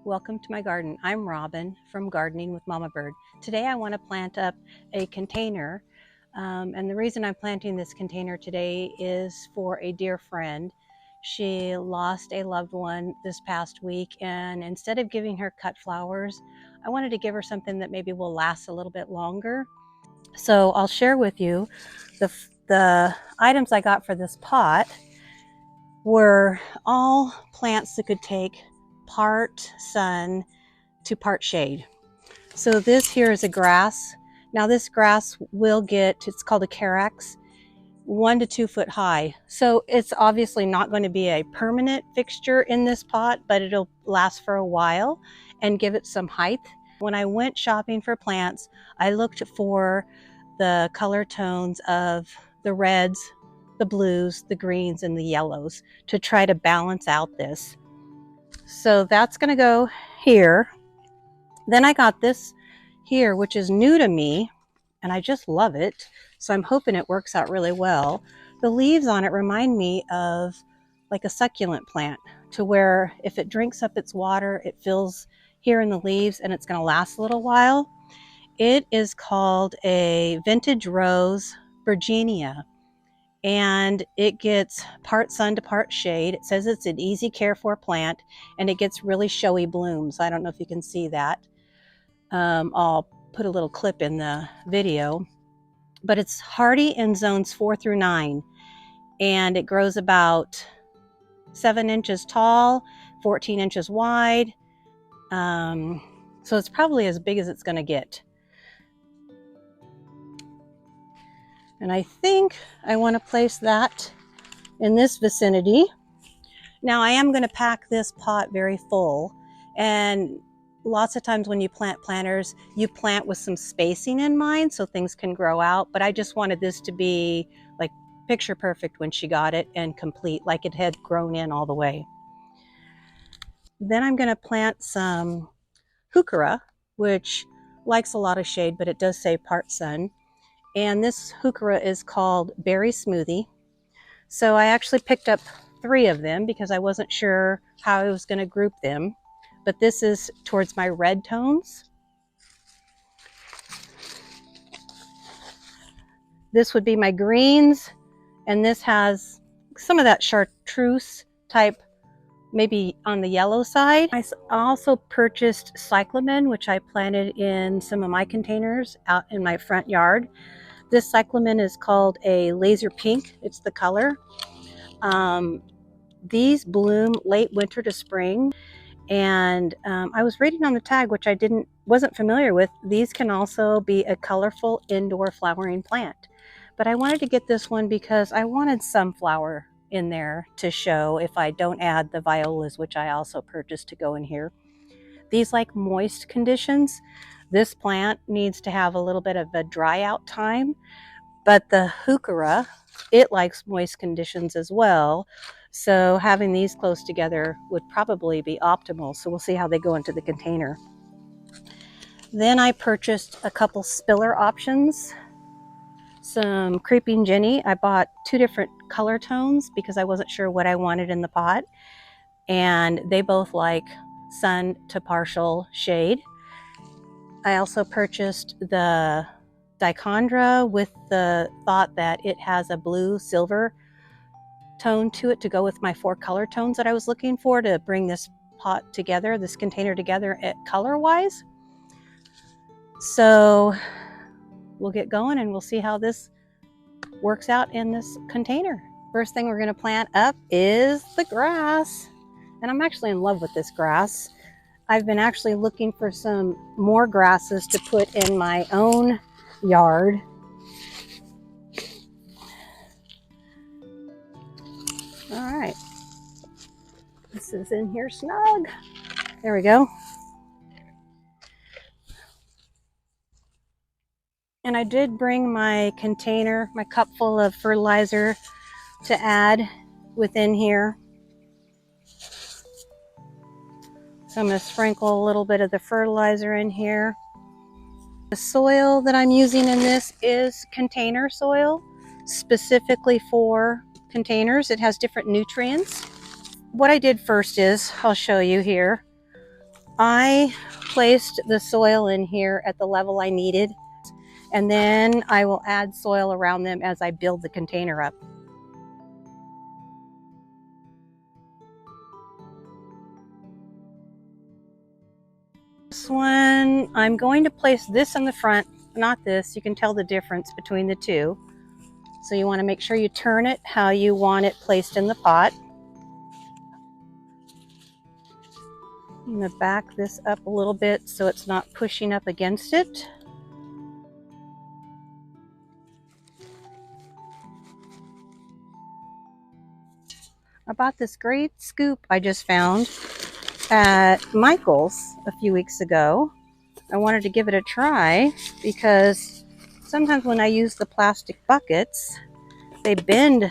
Welcome to my garden. I'm Robin from Gardening with Mama Bird. Today I want to plant up a container, and the reason I'm planting this container today is for a dear friend. She lost a loved one this past week, and instead of giving her cut flowers, I wanted to give her something that maybe will last a little bit longer. So I'll share with you the items I got for this pot were all plants that could take part sun to part shade. So this here is a grass. Now this grass will get, it's called a carex, 1 to 2 foot high. So it's obviously not going to be a permanent fixture in this pot, but it'll last for a while and give it some height. When I went shopping for plants, I looked for the color tones of the reds, the blues, the greens, and the yellows to try to balance out this. So that's going to go here. Then I got this here, which is new to me, and I just love it. So I'm hoping it works out really well. The leaves on it remind me of like a succulent plant, to where if it drinks up its water, it fills here in the leaves and it's going to last a little while. It is called a vintage rose Virginia, and it gets part sun to part shade. It says it's an easy care for plant, and it gets really showy blooms. I don't know if you can see that. I'll put a little clip in the video, but it's hardy in zones 4 through 9, and it grows about 7 inches tall, 14 inches wide. So it's probably as big as it's going to get. And I think I want to place that in this vicinity. Now I am going to pack this pot very full, and lots of times when you plant planters, you plant with some spacing in mind so things can grow out, but I just wanted this to be like picture perfect when she got it and complete, like it had grown in all the way. Then I'm going to plant some heuchera, which likes a lot of shade, but it does say part sun. And this heuchera is called Berry Smoothie. So I actually picked up 3 of them because I wasn't sure how I was going to group them. But this is towards my red tones. This would be my greens, and this has some of that chartreuse type, maybe on the yellow side. I also purchased cyclamen, which I planted in some of my containers out in my front yard. This cyclamen is called a laser pink. It's the color. These bloom late winter to spring. And I was reading on the tag, which I wasn't familiar with, these can also be a colorful indoor flowering plant. But I wanted to get this one because I wanted some flower in there to show if I don't add the violas, which I also purchased to go in here. These like moist conditions. This plant needs to have a little bit of a dry out time, but the heuchera, it likes moist conditions as well. So having these close together would probably be optimal. So we'll see how they go into the container. Then I purchased a couple spiller options. Some Creeping Jenny. I bought 2 different color tones because I wasn't sure what I wanted in the pot. And they both like sun to partial shade. I also purchased the dichondra with the thought that it has a blue silver tone to it to go with my 4 color tones that I was looking for to bring this pot together, this container together color wise. So we'll get going and we'll see how this works out in this container. First thing we're going to plant up is the grass, and I'm actually in love with this grass. I've been actually looking for some more grasses to put in my own yard. All right, this is in here snug. There we go. And I did bring my container, my cup full of fertilizer to add within here. So I'm going to sprinkle a little bit of the fertilizer in here. The soil that I'm using in this is container soil, specifically for containers. It has different nutrients. What I did first is, I'll show you here. I placed the soil in here at the level I needed, and then I will add soil around them as I build the container up. This one, I'm going to place this in the front, not this. You can tell the difference between the two. So you want to make sure you turn it how you want it placed in the pot. I'm going to back this up a little bit so it's not pushing up against it. I bought this great scoop I just found at Michael's a few weeks ago. I wanted to give it a try because sometimes when I use the plastic buckets, they bend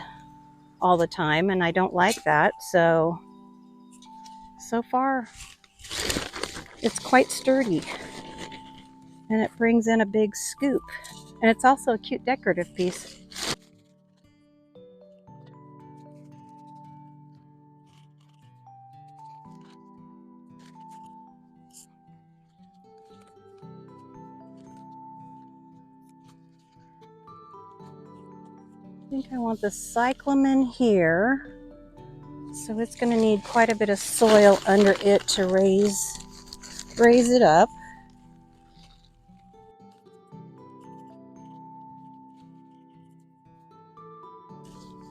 all the time and I don't like that. So far it's quite sturdy and it brings in a big scoop. And it's also a cute decorative piece. I think I want the cyclamen here. So it's going to need quite a bit of soil under it to raise it up.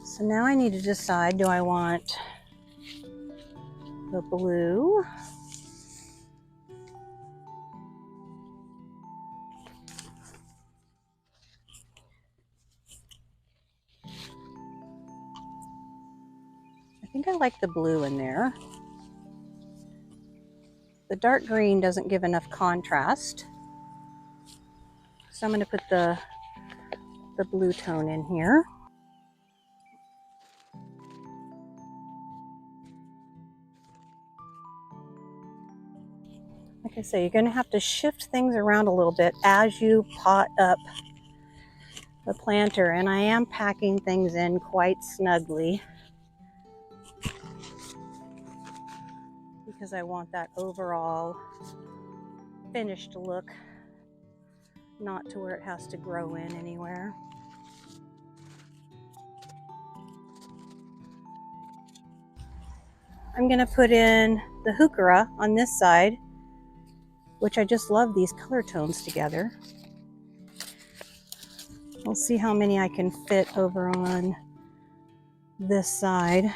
So now I need to decide, do I want the blue? I think I like the blue in there. The dark green doesn't give enough contrast. So I'm going to put the blue tone in here. Like I say, you're going to have to shift things around a little bit as you pot up the planter, and I am packing things in quite snugly because I want that overall finished look, not to where it has to grow in anywhere. I'm going to put in the heuchera on this side, which I just love these color tones together. We'll see how many I can fit over on this side.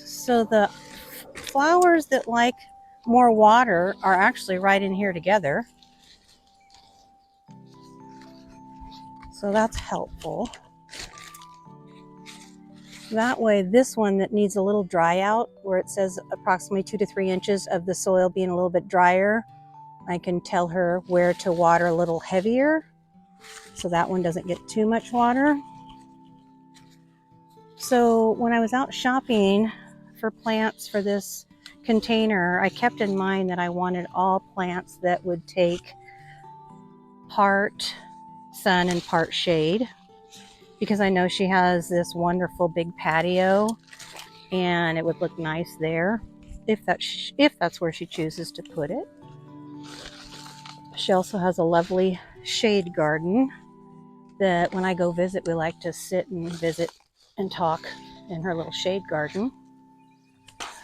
So the flowers that like more water are actually right in here together. So that's helpful. That way, this one that needs a little dry out, where it says approximately 2 to 3 inches of the soil being a little bit drier, I can tell her where to water a little heavier, so that one doesn't get too much water. So when I was out shopping for plants for this container, I kept in mind that I wanted all plants that would take part sun and part shade, because I know she has this wonderful big patio and it would look nice there if that's where she chooses to put it. She also has a lovely shade garden that when I go visit, we like to sit and visit and talk in her little shade garden.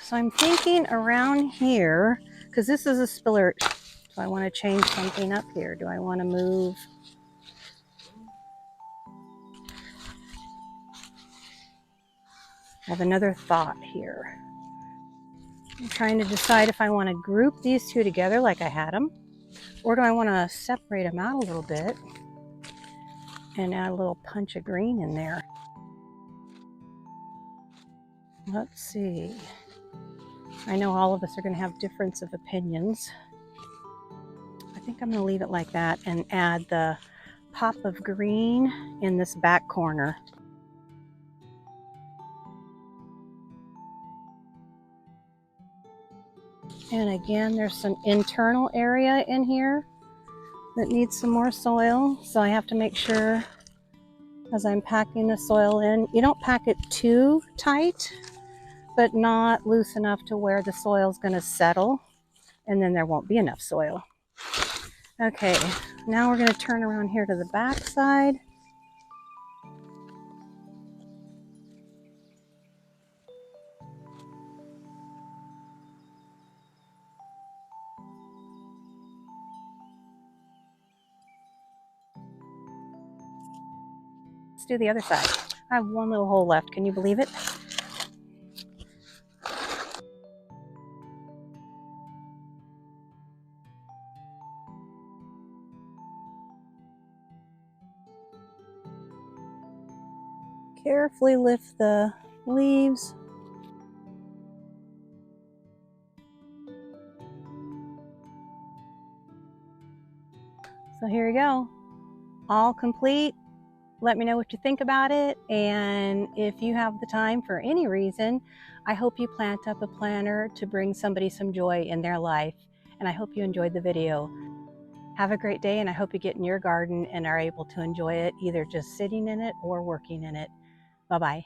So I'm thinking around here, because this is a spiller, do I want to change something up here? Do I want to move? I have another thought here. I'm trying to decide if I want to group these two together like I had them, or do I want to separate them out a little bit and add a little punch of green in there. Let's see. I know all of us are going to have difference of opinions. I think I'm going to leave it like that and add the pop of green in this back corner. And again, there's some internal area in here that needs some more soil. So I have to make sure as I'm packing the soil in, you don't pack it too tight, but not loose enough to where the soil is going to settle and then there won't be enough soil. Okay, now we're going to turn around here to the back side. Let's do the other side. I have one little hole left. Can you believe it? Carefully lift the leaves. So here you go, all complete. Let me know what you think about it, and if you have the time for any reason, I hope you plant up a planter to bring somebody some joy in their life, and I hope you enjoyed the video. Have a great day, and I hope you get in your garden and are able to enjoy it, either just sitting in it or working in it. Bye-bye.